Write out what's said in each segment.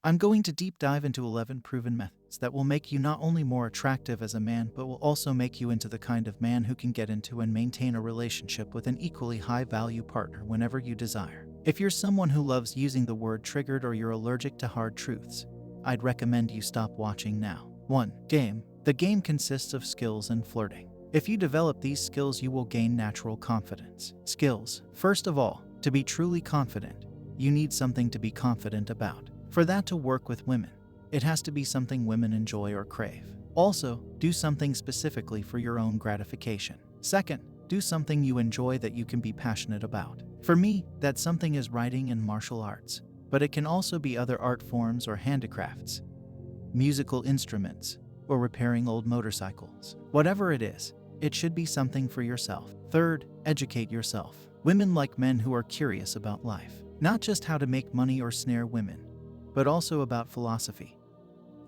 I'm going to deep dive into 11 proven methods that will make you not only more attractive as a man, but will also make you into the kind of man who can get into and maintain a relationship with an equally high-value partner whenever you desire. If you're someone who loves using the word triggered or you're allergic to hard truths, I'd recommend you stop watching now. 1. Game. The game consists of skills and flirting. If you develop these skills, you will gain natural confidence. Skills. First of all, to be truly confident, you need something to be confident about. For that to work with women, it has to be something women enjoy or crave. Also, do something specifically for your own gratification. Second, do something you enjoy that you can be passionate about. For me, that something is writing and martial arts, but it can also be other art forms or handicrafts, musical instruments, or repairing old motorcycles. Whatever it is, it should be something for yourself. Third, educate yourself. Women like men who are curious about life, not just how to make money or snare women, but also about philosophy,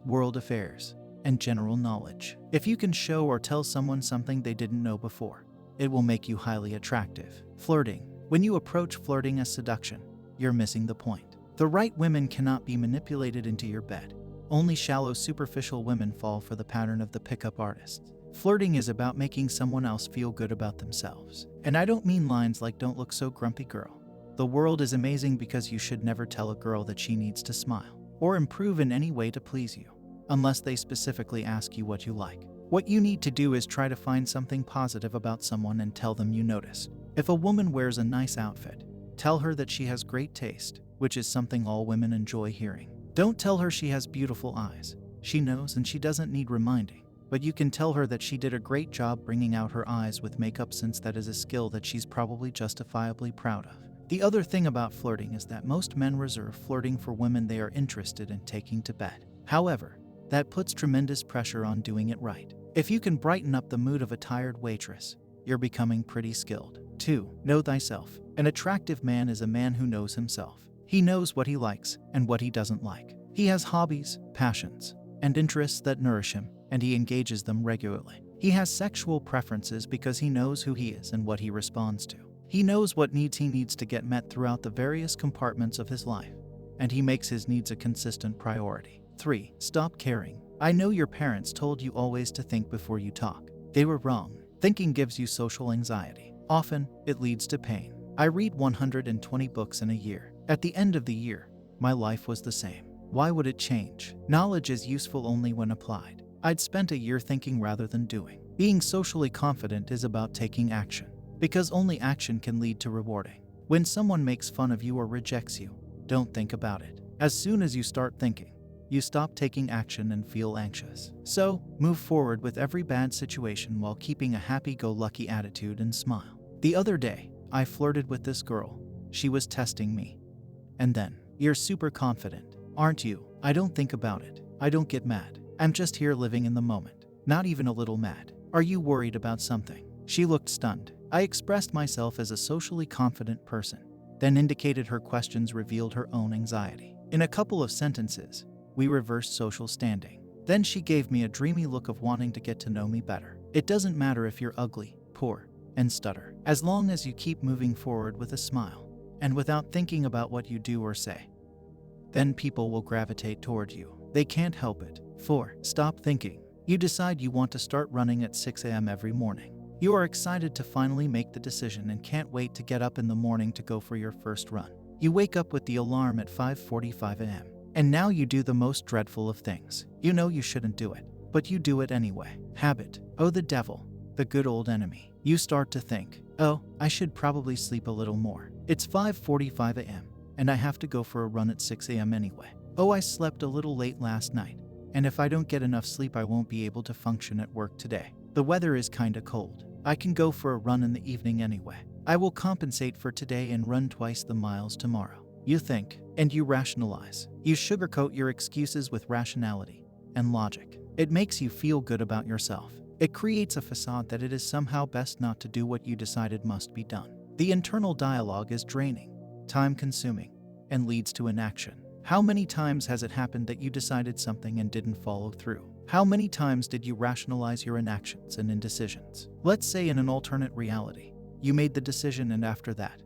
world affairs, and general knowledge. If you can show or tell someone something they didn't know before, it will make you highly attractive. Flirting. When you approach flirting as seduction, you're missing the point. The right women cannot be manipulated into your bed. Only shallow, superficial women fall for the pattern of the pickup artists. Flirting is about making someone else feel good about themselves. And I don't mean lines like "don't look so grumpy, girl. The world is amazing," because you should never tell a girl that she needs to smile or improve in any way to please you, unless they specifically ask you what you like. What you need to do is try to find something positive about someone and tell them you notice. If a woman wears a nice outfit, tell her that she has great taste, which is something all women enjoy hearing. Don't tell her she has beautiful eyes. She knows and she doesn't need reminding. But you can tell her that she did a great job bringing out her eyes with makeup, since that is a skill that she's probably justifiably proud of. The other thing about flirting is that most men reserve flirting for women they are interested in taking to bed. However, that puts tremendous pressure on doing it right. If you can brighten up the mood of a tired waitress, you're becoming pretty skilled. 2. Know thyself. An attractive man is a man who knows himself. He knows what he likes and what he doesn't like. He has hobbies, passions, and interests that nourish him, and he engages them regularly. He has sexual preferences because he knows who he is and what he responds to. He knows what needs he needs to get met throughout the various compartments of his life, and he makes his needs a consistent priority. 3. Stop caring. I know your parents told you always to think before you talk. They were wrong. Thinking gives you social anxiety. Often, it leads to pain. I read 120 books in a year. At the end of the year, my life was the same. Why would it change? Knowledge is useful only when applied. I'd spent a year thinking rather than doing. Being socially confident is about taking action, because only action can lead to rewarding. When someone makes fun of you or rejects you, don't think about it. As soon as you start thinking, you stop taking action and feel anxious. So, move forward with every bad situation while keeping a happy-go-lucky attitude and smile. The other day, I flirted with this girl. She was testing me. And then, "You're super confident, aren't you?" I don't think about it. I don't get mad. I'm just here living in the moment. Not even a little mad. "Are you worried about something?" She looked stunned. I expressed myself as a socially confident person, then indicated her questions revealed her own anxiety. In a couple of sentences, we reversed social standing. Then she gave me a dreamy look of wanting to get to know me better. It doesn't matter if you're ugly, poor, and stutter, as long as you keep moving forward with a smile, and without thinking about what you do or say. Then people will gravitate toward you. They can't help it. 4. Stop thinking. You decide you want to start running at 6 a.m. every morning. You are excited to finally make the decision and can't wait to get up in the morning to go for your first run. You wake up with the alarm at 5:45 a.m. And now you do the most dreadful of things. You know you shouldn't do it, but you do it anyway. Habit. Oh, the devil. The good old enemy. You start to think, "Oh, I should probably sleep a little more. It's 5:45 a.m. and I have to go for a run at 6 a.m. anyway. Oh, I slept a little late last night, and if I don't get enough sleep I won't be able to function at work today. The weather is kinda cold. I can go for a run in the evening anyway. I will compensate for today and run twice the miles tomorrow." You think, and you rationalize. You sugarcoat your excuses with rationality and logic. It makes you feel good about yourself. It creates a facade that it is somehow best not to do what you decided must be done. The internal dialogue is draining, time-consuming, and leads to inaction. How many times has it happened that you decided something and didn't follow through? How many times did you rationalize your inactions and indecisions? Let's say in an alternate reality, you made the decision and after that,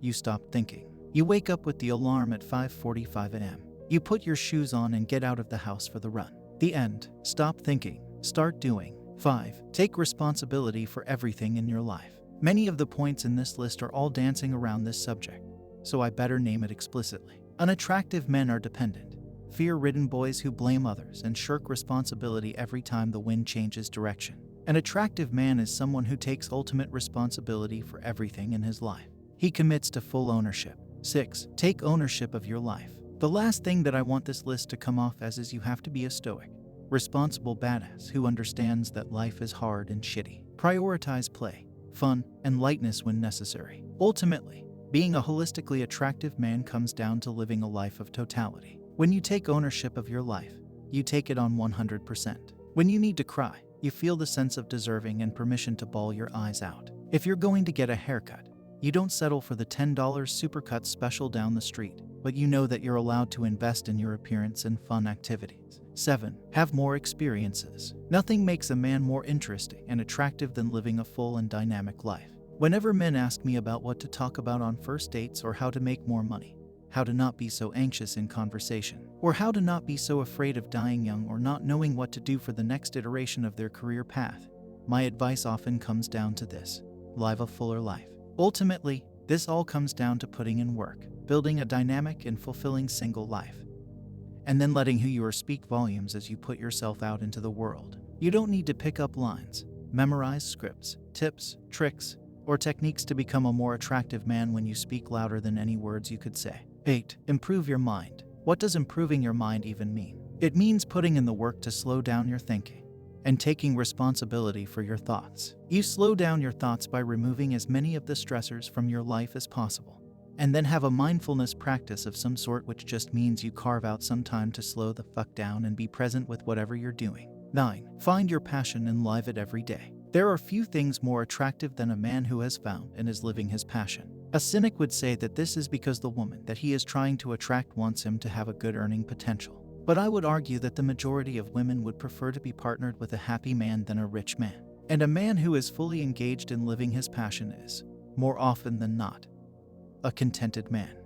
you stopped thinking. You wake up with the alarm at 5:45 a.m. You put your shoes on and get out of the house for the run. The end. Stop thinking. Start doing. 5. Take responsibility for everything in your life. Many of the points in this list are all dancing around this subject, so I better name it explicitly. Unattractive men are dependent, fear-ridden boys who blame others and shirk responsibility every time the wind changes direction. An attractive man is someone who takes ultimate responsibility for everything in his life. He commits to full ownership. 6. Take ownership of your life. The last thing that I want this list to come off as is you have to be a stoic, responsible badass who understands that life is hard and shitty. Prioritize play, fun, and lightness when necessary. Ultimately, being a holistically attractive man comes down to living a life of totality. When you take ownership of your life, you take it on 100%. When you need to cry, you feel the sense of deserving and permission to bawl your eyes out. If you're going to get a haircut, you don't settle for the $10 supercut special down the street, but you know that you're allowed to invest in your appearance and fun activities. 7. Have more experiences. Nothing makes a man more interesting and attractive than living a full and dynamic life. Whenever men ask me about what to talk about on first dates or how to make more money, how to not be so anxious in conversation, or how to not be so afraid of dying young or not knowing what to do for the next iteration of their career path, my advice often comes down to this: live a fuller life. Ultimately, this all comes down to putting in work, building a dynamic and fulfilling single life, and then letting who you are speak volumes as you put yourself out into the world. You don't need to pick up lines, memorize scripts, tips, tricks, or techniques to become a more attractive man when you speak louder than any words you could say. 8. Improve your mind. What does improving your mind even mean? It means putting in the work to slow down your thinking and taking responsibility for your thoughts. You slow down your thoughts by removing as many of the stressors from your life as possible, and then have a mindfulness practice of some sort, which just means you carve out some time to slow the fuck down and be present with whatever you're doing. 9. Find your passion and live it every day. There are few things more attractive than a man who has found and is living his passion. A cynic would say that this is because the woman that he is trying to attract wants him to have a good earning potential. But I would argue that the majority of women would prefer to be partnered with a happy man than a rich man. And a man who is fully engaged in living his passion is, more often than not, a contented man.